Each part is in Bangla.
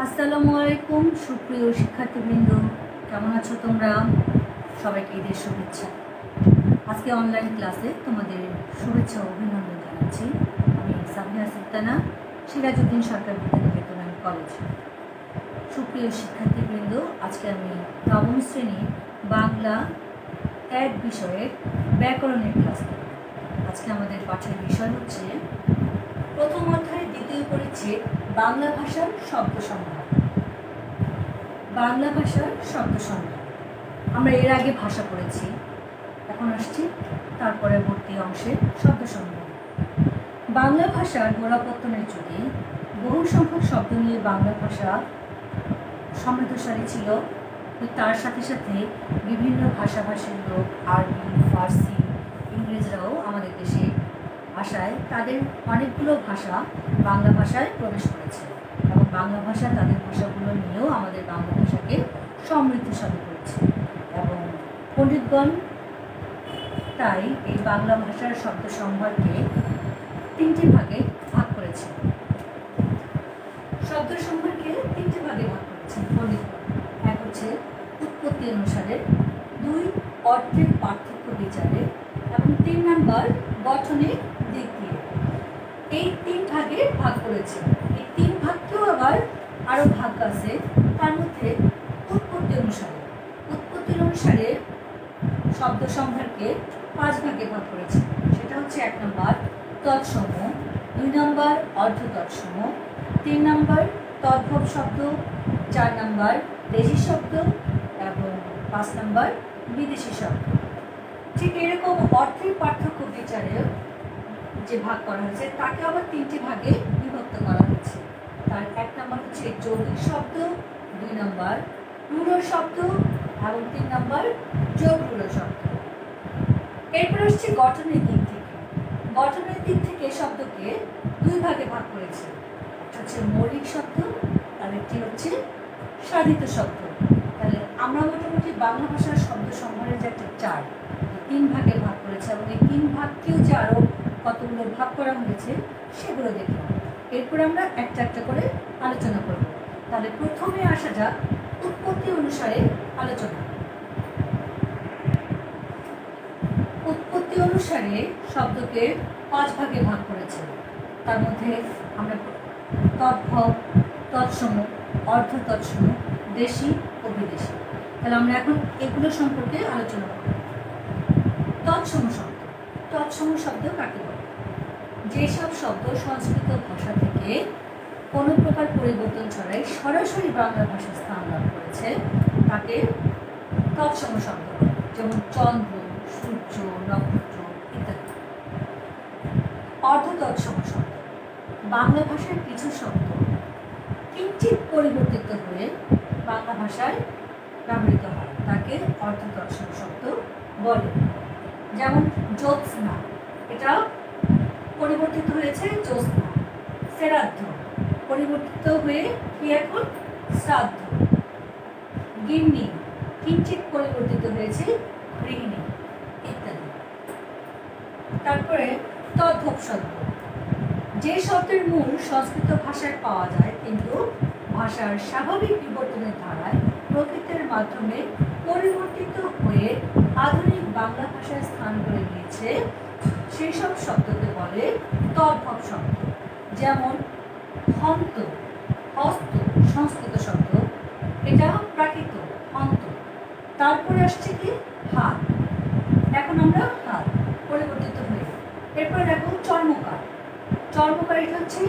আসসালামু আলাইকুম সুপ্রিয় শিক্ষার্থীবৃন্দ, কেমন আছো তোমরা? সবাইকে ঈদের শুভেচ্ছা। আজকে অনলাইন ক্লাসে তোমাদের শুভেচ্ছা ও অভিনন্দন জানাচ্ছি। আমি সাবিহা সুলতানা, সিরাজউদ্দিন সরকার বিদ্যানিকেতন কলেজ। সুপ্রিয় শিক্ষার্থীবৃন্দ, আজকে আমি নবম শ্রেণী বাংলা এক বিষয়ের ব্যাকরণের ক্লাস নেব। আজকে আমাদের পাঠের বিষয় হচ্ছে প্রথম অধ্যায়ের দ্বিতীয় পরিচ্ছেদ বাংলা ভাষার শব্দ সম্ভার। বাংলা ভাষার শব্দ সম্ভার আমরা এর আগে ভাষা পড়েছি, এখন আসছি তার পরবর্তী অংশে শব্দ সম্ভার। বাংলা ভাষার গোড়াপত্তনের যুগে বহু সংখ্যক শব্দ নিয়ে বাংলা ভাষা সমৃদ্ধশালী ছিল। তার সাথে সাথে বিভিন্ন ভাষাভাষীর লোক, আরবি, ফার্সি, ইংরেজরাও আমাদের দেশে আসায় তাদের অনেকগুলো ভাষা বাংলা ভাষায় প্রবেশ করেছে এবং বাংলা ভাষা তাদের ভাষাগুলো নিয়েও আমাদের বাংলা ভাষাকে সমৃদ্ধশালী করেছে। এবং পণ্ডিতগণ তাই এই বাংলা ভাষার শব্দ সম্ভারকে তিনটি ভাগে ভাগ করেছে। শব্দ সম্ভারকে তিনটি ভাগে ভাগ করেছেন পণ্ডিতগণ। এক হচ্ছে উৎপত্তি অনুসারে, দুই অর্থের পার্থক্য বিচারে, এবং 3 নাম্বার গঠনের দিক দিয়ে। এই 3 ভাগে ভাগ করেছে। এই 3 ভাগকেও আবার আরো ভাগ আছে। তার মধ্যে উৎপত্তি অনুসারে শব্দ সম্ভারকে 5 ভাগে ভাগ করেছে। সেটা হচ্ছে 1 নাম্বার তৎসম, 2 নাম্বার অর্ধ তৎসম, 3 নাম্বার তদ্ভব শব্দ, 4 নাম্বার দেশি শব্দ এবং 5 নাম্বার বিদেশি শব্দ। ঠিক এরকম অর্থের পার্থক্য বিচারে যে ভাগ করা হয়েছে তাকে আবার 3টি ভাগে বিভক্ত করা হয়েছে। তার 1 নাম্বার হচ্ছে যৌগিক শব্দ, 2 নাম্বার রূঢ় শব্দ এবং 3 নাম্বার যোগরূঢ় শব্দ। এরপর আসছে গঠনের দিক থেকে। গঠনের দিক থেকে শব্দকে 2 ভাগে ভাগ করেছে। একটা হচ্ছে মৌলিক শব্দ আর একটি হচ্ছে সাধিত শব্দ। তাহলে আমরা মোটামুটি বাংলা ভাষার শব্দ সম্ভারের যে একটা চার্ট 3 ভাগে ভাগ করেছে এবং এই 3 ভাগকেও যে আরো কতগুলো ভাগ করা হয়েছে সেগুলো দেখলাম। এরপর আমরা একটা একটা করে আলোচনা করব। তাহলে প্রথমে আসা যাক উৎপত্তি অনুসারে আলোচনা। উৎপত্তি অনুসারে শব্দকে 5 ভাগে ভাগ করেছে। তার মধ্যে আমরা তদ্ভব, তৎসম, অর্ধ তৎসম, দেশি ও বিদেশি। তাহলে আমরা এখন এগুলো সম্পর্কে আলোচনা করব। তৎসম শব্দ। তৎসম শব্দ কাকে বলে? যেসব শব্দ সংস্কৃত ভাষা থেকে কোনো প্রকার পরিবর্তন ছাড়াই সরাসরি বাংলা ভাষায় স্থান লাভ করেছে তাকে তৎসম শব্দ বলে। যেমন চন্দ্র, সূর্য, নক্ষত্র ইত্যাদি। অর্ধ তৎসম শব্দ। বাংলা ভাষার কিছু শব্দ কিঞ্চিৎ পরিবর্তিত হয়ে বাংলা ভাষায় ব্যবহৃত হয়, তাকে অর্ধ তৎসম শব্দ বলে। যেমন জ্যোৎস্না, এটা পরিবর্তিত হয়েছে জ্যোৎস্না। শ্রাদ্ধ পরিবর্তিত হয়ে কি এখন শ্রাদ্ধ। গিন্নি কিঞ্চিৎ পরিবর্তিত হয়েছে গৃহিণী ইত্যাদি। তারপরে তদ্ভব শব্দ, যে শব্দের মূল সংস্কৃত ভাষায় পাওয়া যায় কিন্তু ভাষার স্বাভাবিক বিবর্তনের ধারায় প্রকৃতির মাধ্যমে পরিবর্তিত হয়ে আধুনিক বাংলা ভাষায় স্থান করে নিয়েছে, সেই সব শব্দকে বলে তদ্ভব শব্দ। যেমন হন্ত, হস্ত সংস্কৃত শব্দ, এটা প্রাকৃত হন্ত। তারপরে আসছে কি হাত, এখন আমরা হাত পরিবর্তিত হয়ে। এরপরে দেখো চর্মকার। চর্মকার এটা হচ্ছে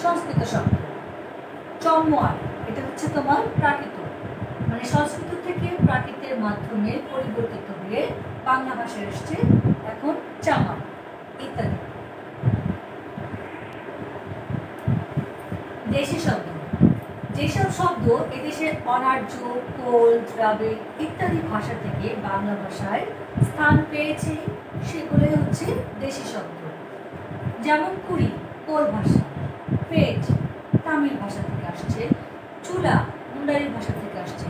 সংস্কৃত শব্দ। চর্মোয়ার এটা হচ্ছে তোমার প্রাকৃত, মানে সংস্কৃত থেকে প্রাকৃতের মাধ্যমে পরিবর্তিত হয়ে বাংলা ভাষায় এসছে এখন চামা ইত্যাদি। দেশি শব্দ, যেসব শব্দ এদেশের অনার্য, কোল, দ্রাবিড় ইত্যাদি ভাষা থেকে বাংলা ভাষায় স্থান পেয়েছে সেগুলোই হচ্ছে দেশি শব্দ। যেমন কুড়ি কোল ভাষা, পেট তামিল ভাষা থেকে আসছে, চুলা মুন্ডারি ভাষা থেকে আসছে।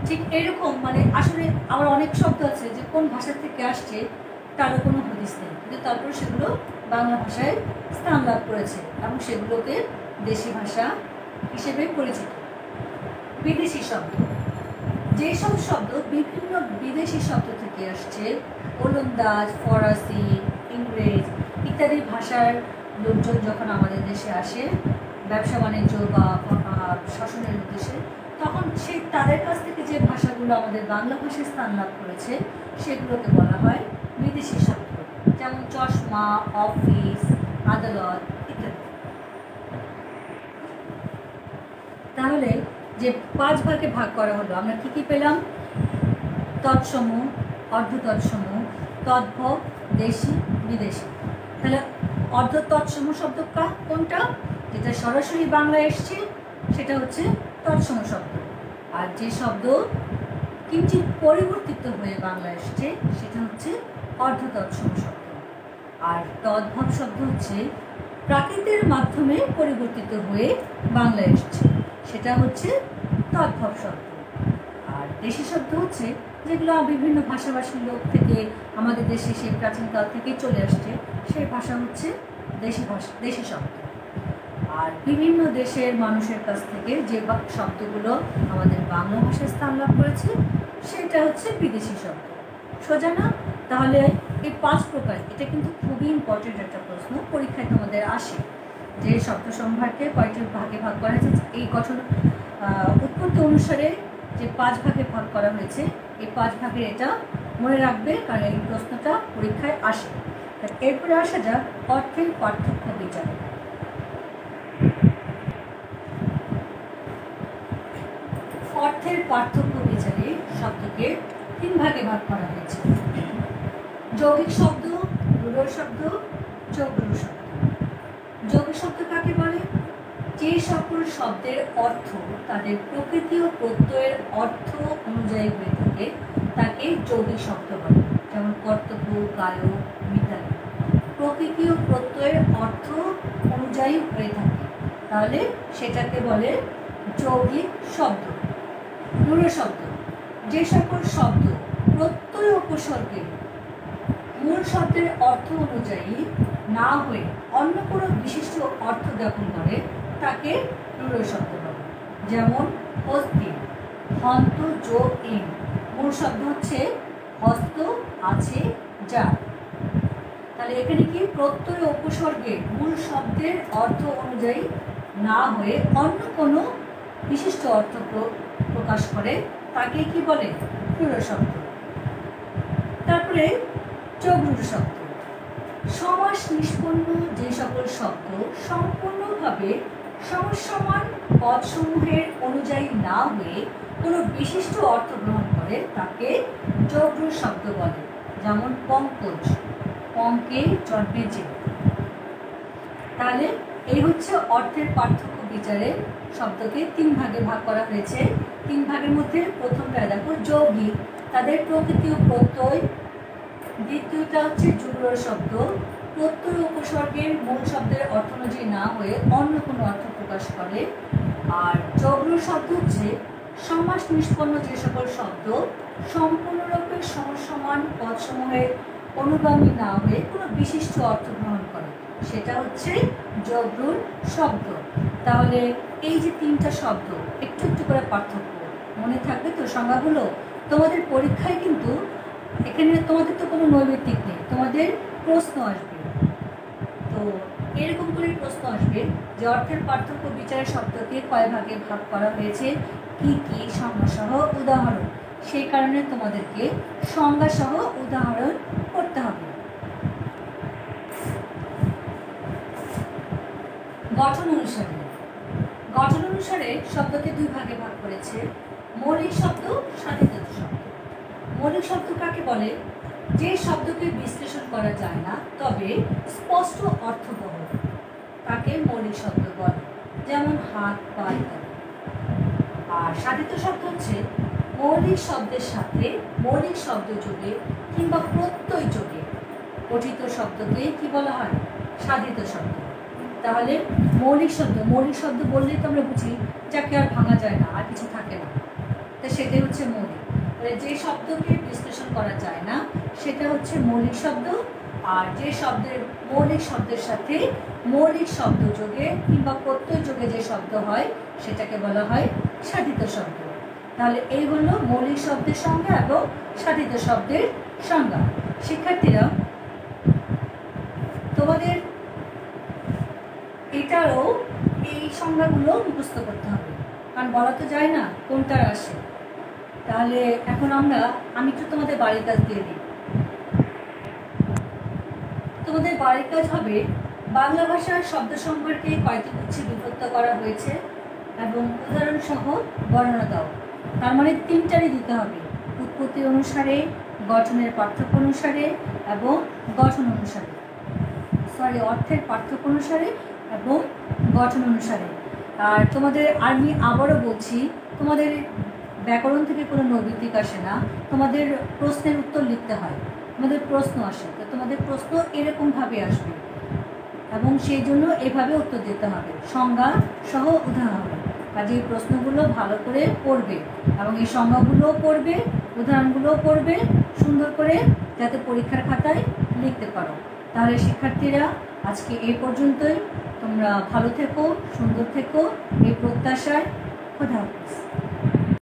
ঠিক এরকম মানে আসলে আমার অনেক শব্দ আছে যে কোন ভাষা থেকে আসছে তারও কোনো হদিস নেই, কিন্তু তারপরে সেগুলো বাংলা ভাষায় স্থান লাভ করেছে এবং সেগুলোকে দেশি ভাষা হিসেবে পরিচিত। বিদেশি শব্দ, যেসব শব্দ বিভিন্ন বিদেশি শব্দ থেকে আসছে, ওলন্দাজ, ফরাসি, ইংরেজ ইত্যাদি ভাষার লোকজন যখন আমাদের দেশে আসে ব্যবসা বাণিজ্য বা শাসনের উদ্দেশ্যে, তখন সেই তাদের কাছ থেকে যে ভাষাগুলো আমাদের বাংলা ভাষায় স্থান লাভ করেছে সেগুলোকে বলা হয় বিদেশি শব্দ, যেমন চশমা, অফিস, আদালত ইত্যাদি। তাহলে যে 5 ভাগে ভাগ করা হলো, আমরা কি কি পেলাম? তৎসমূহ, অর্ধতৎসমূহ, তদ্ভব, দেশি, বিদেশি। তাহলে অর্ধ তৎসমূহ শব্দ কোনটা? যেটা সরাসরি বাংলায় এসছে সেটা হচ্ছে তৎসমূহ শব্দ, আর যে শব্দ কিঞ্চিত পরিবর্তিত হয়ে বাংলায় এসছে সেটা হচ্ছে অর্ধ তৎসমূহ শব্দ। আর তদ্ভব শব্দ হচ্ছে প্রাকৃতের মাধ্যমে পরিবর্তিত হয়ে বাংলায় এসছে, সেটা হচ্ছে তদ্ভব শব্দ। আর দেশি শব্দ হচ্ছে যেগুলো বিভিন্ন ভাষাভাষীর লোক থেকে আমাদের দেশে সেই প্রাচীনকাল থেকে চলে আসছে, সেই ভাষা হচ্ছে দেশি শব্দ। আর বিভিন্ন দেশের মানুষের কাছ থেকে যে শব্দগুলো আমাদের বাংলা ভাষায় স্থান লাভ করেছে সেটা হচ্ছে বিদেশি শব্দ। সোজা না? তাহলে এই 5 প্রকার, এটা কিন্তু খুবই ইম্পর্টেন্ট একটা প্রশ্ন, পরীক্ষায় তোমাদের আসে যে শব্দ সম্ভারকে কয়টি ভাগে ভাগ করা হয়েছে, এই গঠন উৎপত্তি অনুসারে যে 5 ভাগে ভাগ করা হয়েছে, এই 5 ভাগে এটা মনে রাখবে, কারণ এই প্রশ্নটা পরীক্ষায় আসে। এরপরে আসা যাক অর্থের পার্থক্য বিচারে। অর্থের পার্থক্য বিচারে শব্দকে 3 ভাগে ভাগ করা হয়েছে: যৌগিক শব্দ, রূঢ় শব্দ, চৌগ্র শব্দ। যৌগিক শব্দ কাকে বলে? যে সকল শব্দের অর্থ তাদের প্রকৃতি ও প্রত্যয়ের অর্থ অনুযায়ী হয়ে থাকে তাকে যৌগিক শব্দ বলে, যেমন কর্তব্য, গায়ক, বিদ্যালয়। প্রকৃতি ও প্রত্যয়ের অর্থ অনুযায়ী হয়ে থাকে, তাহলে সেটাকে বলে যৌগিক শব্দ। রূঢ় শব্দ, যে সকল শব্দ প্রত্যয় উপসর্গে মূল শব্দের অর্থ অনুযায়ী না হয়ে অন্য কোনো বিশিষ্ট অর্থ জ্ঞাপন করে তাকে রূঢ় শব্দ বলে, যেমন হস্তি, হন্ত যোগ ইন, মূল শব্দ হচ্ছে হস্ত, আছে, যা। তাহলে এখানে কি প্রত্যয় উপসর্গে মূল শব্দের অর্থ অনুযায়ী না হয়ে অন্য কোনো বিশিষ্ট অর্থ প্রকাশ করে তাকে কি বলে? রূঢ় শব্দ। তারপরে চৌগ্র শব্দ, সমাস নিষ্পন্ন যে সকল শব্দ সম্পূর্ণভাবে সমসমান পদসমূহের অনুযায়ী না হয়ে কোনো বিশিষ্ট অর্থ গ্রহণ করে তাকে চৌগ্র শব্দ বলে, যেমন পঙ্কজ, পঙ্কে জন্মে যে। তাহলে এই হচ্ছে অর্থের পার্থক্য বিচারে শব্দকে 3 ভাগে ভাগ করা হয়েছে। 3 ভাগের মধ্যে প্রথমটা দেখো যৌগিক, তাদের প্রকৃতি ও প্রত্যয়। দ্বিতীয়টা হচ্ছে যুগ্র শব্দ, প্রত্যয় উপসর্গের মূল শব্দের অর্থ অনুযায়ী না হয়ে অন্য কোনো অর্থ প্রকাশ করে। আর চৌগ্র শব্দ হচ্ছে সমাস নিষ্পন্ন যে সকল শব্দ সম্পূর্ণরূপে সমসমান পদসমূহের অনুগামী না হয়ে কোনো বিশিষ্ট অর্থ গ্রহণ করে, সেটা হচ্ছে যৌগ্র শব্দ। তাহলে এই যে 3টা শব্দ একটু একটু করে পার্থক্য মনে থাকবে তো সংজ্ঞাগুলো। তোমাদের পরীক্ষায় কিন্তু এখানে তোমাদের তো কোনো নৈমিত্তিক নেই, তোমাদের প্রশ্ন আসবে, তো এরকম করে প্রশ্ন আসবে যে অর্থের পার্থক্য বিচারের শব্দকে কয় ভাগে ভাগ করা হয়েছে, কি কি সংজ্ঞা সহ উদাহরণ। সেই কারণে তোমাদেরকে সংজ্ঞা সহ উদাহরণ করতে হবে। গঠন অনুসারে শব্দকে 2 ভাগে ভাগ করেছে: মৌলিক শব্দ, স্বাধিত শব্দ। মৌলিক শব্দ কাকে বলে? যে শব্দকে বিশ্লেষণ করা যায় না তবে স্পষ্ট অর্থবহ তাকে মৌলিক শব্দ বলে, যেমন হাত, পা ইত্যাদি। আর স্বাধিত শব্দ হচ্ছে মৌলিক শব্দের সাথে মৌলিক শব্দ যোগে কিংবা প্রত্যয় যোগে গঠিত শব্দকে কি বলা হয়? স্বাধিত শব্দ। তাহলে মৌলিক শব্দ বললেই তো আমরা বুঝি যাকে আর ভাঙা যায় না, আর কিছু থাকে না, তো সেটাই হচ্ছে মৌলিক। যে শব্দকে বিশ্লেষণ করা যায় না সেটা হচ্ছে মৌলিক শব্দ। আর যে শব্দের মৌলিক শব্দের সাথে মৌলিক শব্দ যোগে কিংবা প্রত্যয় যোগে যে শব্দ হয় সেটাকে বলা হয় সাধিত শব্দ। তাহলে এই হলো মৌলিক শব্দের সংজ্ঞা এবং সাধিত শব্দের সংজ্ঞা। শিক্ষার্থীরা, তোমাদের এটারও এই সংজ্ঞাগুলো মুখস্থ করতে হবে, কারণ বলা তো যায় না কোনটার আসে। তাহলে এখন আমি একটু তোমাদের বাড়ির কাজ দিয়ে দিই। তোমাদের বাড়ির কাজ হবে বাংলা ভাষার শব্দ সম্পর্কে কয়টি গুচ্ছে বিভক্ত করা হয়েছে এবং উদাহরণ সহ বর্ণনা দাও। তার মানে তিনটারই দিতে হবে, উৎপত্তি অনুসারে, গঠনের পার্থক্য অনুসারে এবং গঠন অনুসারে, অর্থের পার্থক্য অনুসারে এবং গঠন অনুসারে। আর তোমাদের আমি আবারও বলছি, তোমাদের ব্যাকরণ থেকে কোনো নৈবিত্তিক আসে না, তোমাদের প্রশ্নের উত্তর লিখতে হয়, তোমাদের প্রশ্ন আসে, তো তোমাদের প্রশ্ন এরকমভাবে আসবে এবং সেই জন্য এভাবে উত্তর দিতে হবে, সংজ্ঞা সহ উদাহরণ। আর যে প্রশ্নগুলো ভালো করে পড়বে এবং এই সংজ্ঞাগুলোও পড়বে, উদাহরণগুলোও পড়বে সুন্দর করে, যাতে পরীক্ষার খাতায় লিখতে পারো। তাহলে শিক্ষার্থীরা, আজকে এই পর্যন্তই। তোমরা ভালো থেকো, সুন্দর থেকো, এই প্রত্যাশায়। খোদা হাফেজ।